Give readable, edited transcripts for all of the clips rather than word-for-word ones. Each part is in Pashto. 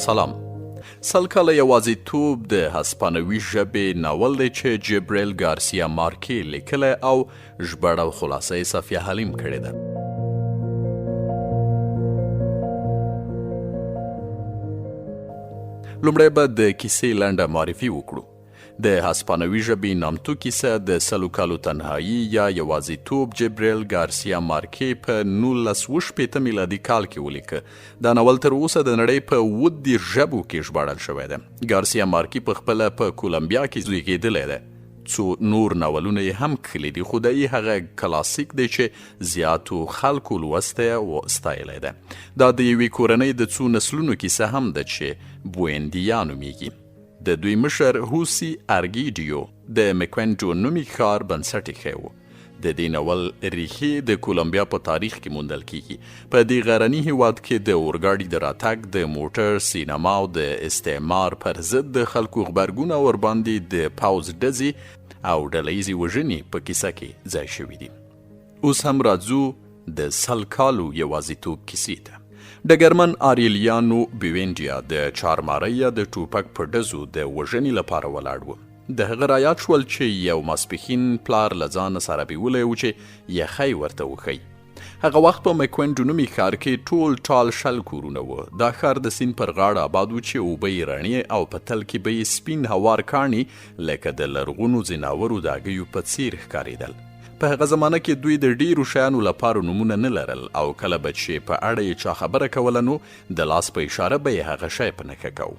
سلام. سل کاله یوازيتوب د هسپانوي ژبې ناول دی چې جبريل ګارسيا مارکي لیکلی او ژباړه او خلاصه یې صفيه حليم کړې ده. لومړی به د کیسې لنډه معرفي وکړو. د هسپانوي ژبې نامتو کیسه د سلو کالو تنهایی یا یوازيتوب جبريل ګارسيا مارکي په 1960 میلادي کال کې ولیکه. دا ناول تر اوسه د نړۍ په 10 ژبو کې ژباړل شوی دی. ګارسيا مارکي په خپله په کولمبیا کې زیږیدلی دی. څو نور ناولونه یې هم کښلي دي، خو دی هغه کلاسیک دی چې زیاتو خلکو لوستی او ستایلی دی. دا د یوې کورنۍ د څو نسلونو کیسه هم ده چې بویندیا نومیږي. د دوی مشر هوسي ارګیډیو د مکوینټو نومي ښار بنسټ ایښی و. د دې ناول ریښې د کولمبیا په تاریخ کې موندل کیږي. په دې غرني هیواد کې د اورګاډي د راتګ، د موټر، سینما او د استعمار پر ضد د خلکو غبرګون ورباندې د پوځ ډزې او ډلهیزې وژنې په کیسه کې ځای شوي دي. اوس هم راځو د سل کالو یوازيتوب کیسې ته. ډګرمن آریلیانو بیوینډیا د چارمارۍ یا د ټوپک په ډزو د وژنې لپاره ولاړ و. د هغه رایاد شول چې یو ماسپښین پلار له ځانه سره بیولی و چې یخی ورته وښیي. هغه وخت په مکوینټو نومي ښار کې ټول ټال شل کورونه و. دا ښار د سیند پر غاړه آباد و چې اوبه یې رڼې او په تل کې به یې سپین هوار کاڼي لکه د لرغونو ځناورو د هګیو په څیر ښکارېدل. په هغه زمانه کې دوی د ډیرو شیانو لپاره نومونه نه لرل او کله به چې په اړه یې چا خبره کوله نو د لاس په اشاره به یې هغه شی په نښه کو.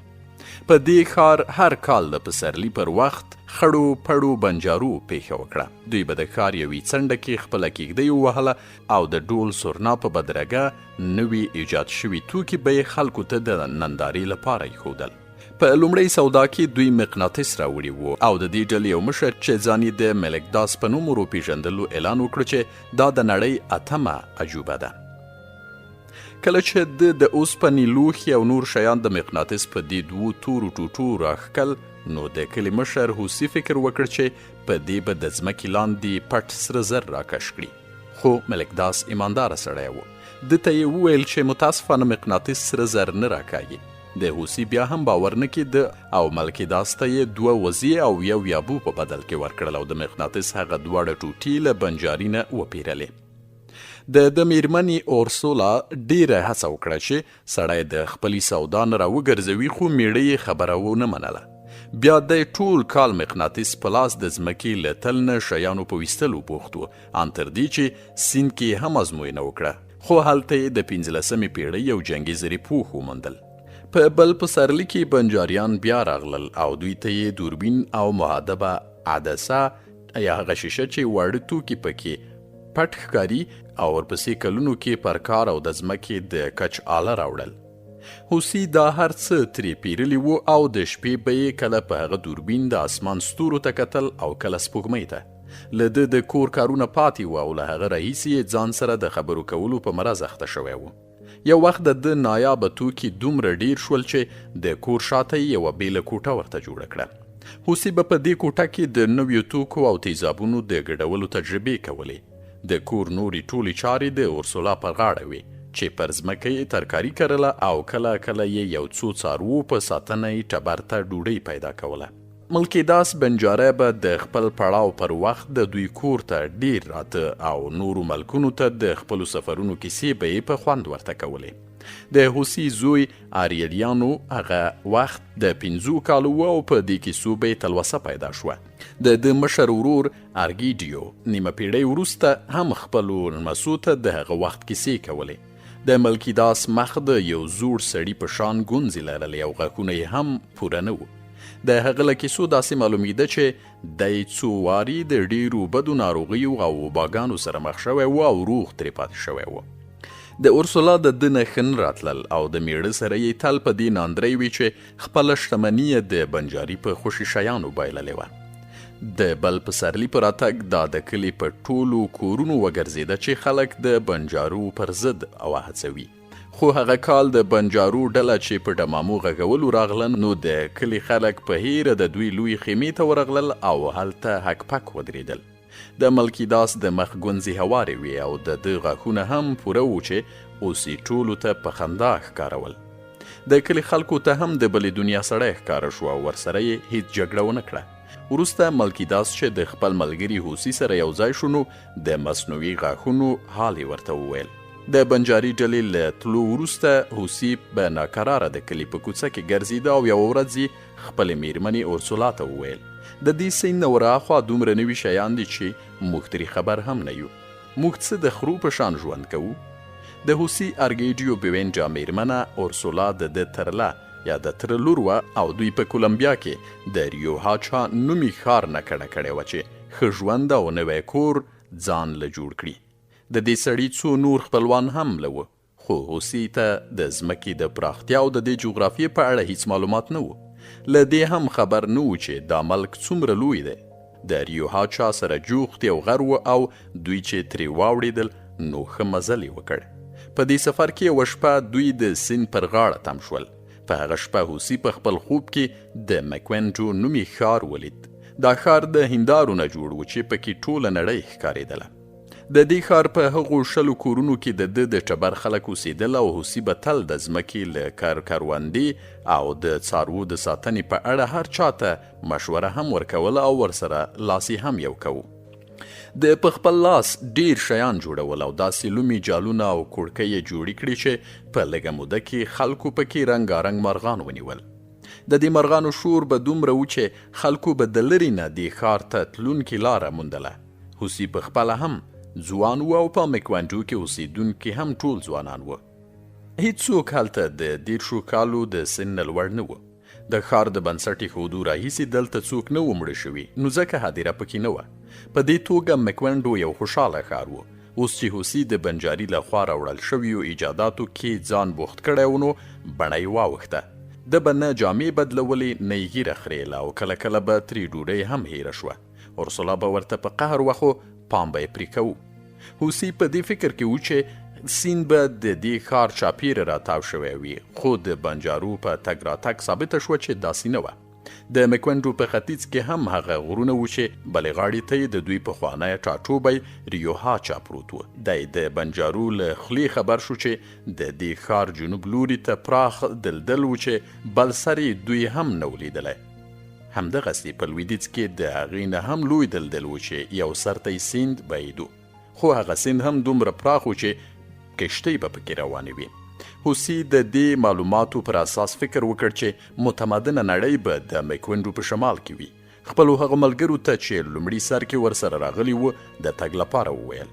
په دې ښار هر کال د پسرلي پر وخت خړو پړو بنجارو پیښه وکړه. دوی به د ښار یوې څنډه کې خپله کیږدۍ ووهله او د ډول سورنا په بدرګه نوي ایجاد شوي توکي به یې خلکو ته د نندارې لپاره ایښودل. په لومړۍ سودا کې دوی مقناطیس راوړي وو او د دې ډلې یو مشر چې ځان یې د ملکداس په نوم وروپېژندلو اعلان وکړ چې دا د نړۍ 8مه عجوبه ده. کله چې د اوسپنې لوښي او نور شیان د مقناطیس په دې 2 تورو ټوټو راښکل نو د کلي مشر هوسي فکر وکړ چې په دې به د ځمکې لاندې پټ سره زر راکش کړي. خو ملکداس ایمانداره سړی و. ده ته یې وویل چې متاسفانه مقناطیس سره زر نه راکاږي. د هوسي بیا هم باور نه کېده او ملکداس ته یې 2 وزې او یو یابو په بدل کې ورکړل او د مقناطیس هغه 2 ټوټې له بنجاري نه وپیرلې. د میرمنې اورسولا ډیره هڅه وکړه چې سړی د خپلې سودا نه راوګرځوي، خو میړه یې خبره ونه منله. بیا د ټول کال مقناطیس په لاس د ځمکې له تل نه شیانو په ویستلو بوخت و، ان تر دې چې سیند کې هم ازموینه وکړه. خو هلته یې د 15مې پیړۍ یو جنګي زري پوښ وموندل. په بل پسرلي کې بنجاریان بیا راغلل او دوی ته یې دوربین او مهدبه عدسه یا هغه شیشه چې واړه توکي پکې پټ ښکاري او ورپسې کلونو کې پر کار او د ځمکې د کچ آله راوړل. هوسي دا هر څه ترې پیرلي وو او د شپې به یې کله په هغه دوربین د اسمان ستورو ته کتل او کله سپوږمۍ ته. له ده د کور کارونه پاتې وو او له هغه راهیسې یې ځان سره د خبرو کولو په مرض اخته شوی و. یو وخت د نایابه توکي دومره ډیر شول چې د کور شاته یوه بیله کوټه ورته جوړه کړه. هوسي به په دې کوټه کې د نویو توکو او تیزابونو د ګډولو تجربې کولې. د کور نورې ټولې چارې د اورسولا پر غاړه وې چې پر ځمکه یې ترکاري کرله او کله کله یې یو څو څاروو په ساتنه یې ټبر ته ډوډۍ پیدا کوله. ملکداس بنجاره به د خپل پړاو پر وخت د دوی کور ته ډیر راته او نورو ملکونو ته د خپلو سفرونو کیسې به یې په خوند ورته کولې. د هوسي زوی آریلیانو هغه وخت د 15 کالو و او په دې کیسو به یې تلوسه پیدا شوه. د مشر ورور ارګیډیو نیمه پیړۍ وروسته هم خپلو لمسو ته د هغه وخت کیسې کولې. د ملکداس مخ د یو زوړ سړي په شان ګونځې لرلې او غاښونه یې هم پوره نه و. د هغه له کیسو داسې معلومیده چې دی څو واري د ډیرو بدو ناروغیو او وباګانو سره مخ شوی و او روغ ترې پاتې شوی و. د اورسولا د ده نه ښه نه راتلل او د میړه سره یې تل په دې ناندرۍ وي چې خپله شتمني یې د بنجاري په خوشي شیانو بایللې وه. د بل پسرلي په راتګ دا د کلي په ټولو کورونو وګرځېده چې خلک د بنجارو پر ضد وهڅوي. خو هغه کال د بنجارو ډله چې په ډمامو غږولو راغلن نو د کلي خلک په هیره د دوی لوی خیمې ته ورغلل او هلته هک پک ودرېدل. د ملکداس د مخ ګونځې هوارې وې او د ده غاښونه هم پوره و چې اوس یې ټولو ته په خندا ښکارول. د کلي خلکو ته هم د بلې دنیا سړی ښکاره شو او ورسره یې هیڅ جګړه ونه کړه. وروسته ملکي داس چې د خپل ملګري هوسي سره یو ځای شو نو د مصنوعي غاښونو حال یې ورته وویل. د بنجاري ډلې له تلو وروسته هوسي په ناکراره د کلي په کوڅه کې ګرځېده او یوه ورځ یې خپلې مېرمنې اورسولا ته وویل د دې سیند نه ورهاخوا دومره نوي شیان دي چې موږ ترې خبر هم نه یو. موږ څه د خرو په شان ژوند کوو. د هوسي ارګیډیو بیوینجا مېرمنه اورسولا د ده ترله یا د تره لور وه او دوی په کولمبیا کې د ریو هاچا نومي ښار نه کډه کړی وه چې ښه ژوند او نوی کور ځان له جوړ کړي. د دې سړي څو نور خپلوان هم له وه، خو هوسي ته د ځمکې د پراختیا او د دې جغرافیې په اړه هیڅ معلومات نه وو. له دې هم خبر نه و چې دا ملک څومره لوی دی. د ریو هاچا سره جوخت یو غر و او دوی چې ترې واوړېدل نو ښه مزل یې وکړ. په دې سفر کې یوه شپه دوی د سیند پر غاړه تم شول. په هغه شپه هوسي په خپل خوب کې د مکوینټو نومي ښار ولید. دا ښار د هندارو نه جوړ و چې پکې ټوله نړۍ ښکارېدله. د دې ښار په هغو 100 کورونو کې د ده د ټبر خلک اوسېدل او هوسي به تل د ځمکې له کروندې او د څاروو د ساتنې په اړه هر چاته مشوره هم ورکوله او ورسره لاس هم یو کوو. د په خپل لاس ډیر شیان جوړول او داسې لومي جالونه او کوړکۍ یې جوړې کړي چې په لږه موده کې خلکو پکې رنګارنګ مرغان ونیول. د دې مرغانو شور به دومره و چې خلکو به د لرې نه دې ښار ته تلونکې لاره موندله. هوسي په خپله هم ځوان و او په مکوینټو کې اوسېدونکي هم ټول ځوانان و. هیڅوک هلته د 10 کالو د سن نه لوړ نه و. د ښار د بنسټ ایښودو راهیسې دلته څوک نه و مړه شوي، نو ځکه هدیره پکې نه وه. په دې توګه مکوینټو یو خوشحاله ښار و. اوس چې هوسي د بنجاري لخوا راوړل شویو ایجاداتو کې ځان بوخت کړی و نو بڼه یې واوښته. ده به نه جامې بدلولې نه یې ږیره خریله او کله کله به ترې ډوډۍ هم هیره شوه. اورسولا به ورته په قهر وخو پام به یې پرې کوو. هوسي په دې فکر کې و چې سیند به د دې ښار چاپیره راتاو شوی وي، خو د بنجارو په تګ راتګ ثابته شوه چې داسې نه وه. د مکوینټو په ختیځ کې هم هغه غرونه و چې بلې غاړې ته یې د دوی پخوانی ټاټوبی ریو هاچا پروت و. دی د بنجارو له خولې خبر شو چې د دې ښار جنوب لوري ته پراخ دلدل و چې بل سر یې دوی هم نه و لیدلی. همدغسې په لویدیځ کې د هغې نه هم لوی دلدل و چې یو سر ته یې سیند بعید و، خو هغه سیند هم دومره پراخ و چې کشتۍ به پکې روانې وي. هوسي د دې معلوماتو پر اساس فکر وکړ چې متمدنه نړۍ به د مکوینټو په شمال کې وي. خپلو هغه ملګرو ته چې لومړي سر کې ورسره راغلي وو د تګ لپاره وویل.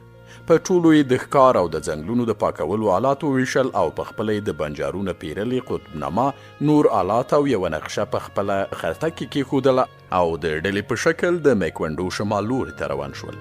په ټولو یې د ښکار او د ځنګلونو د پاکولو آلاتو ویشل او په خپله یې د بنجارو نه پیرلې قطبنامه، نور آلات او یوه نقشه په خپله خرته کې کېښودله او د ډلې په شکل د مکوینټو شمال لوري ته روان شول.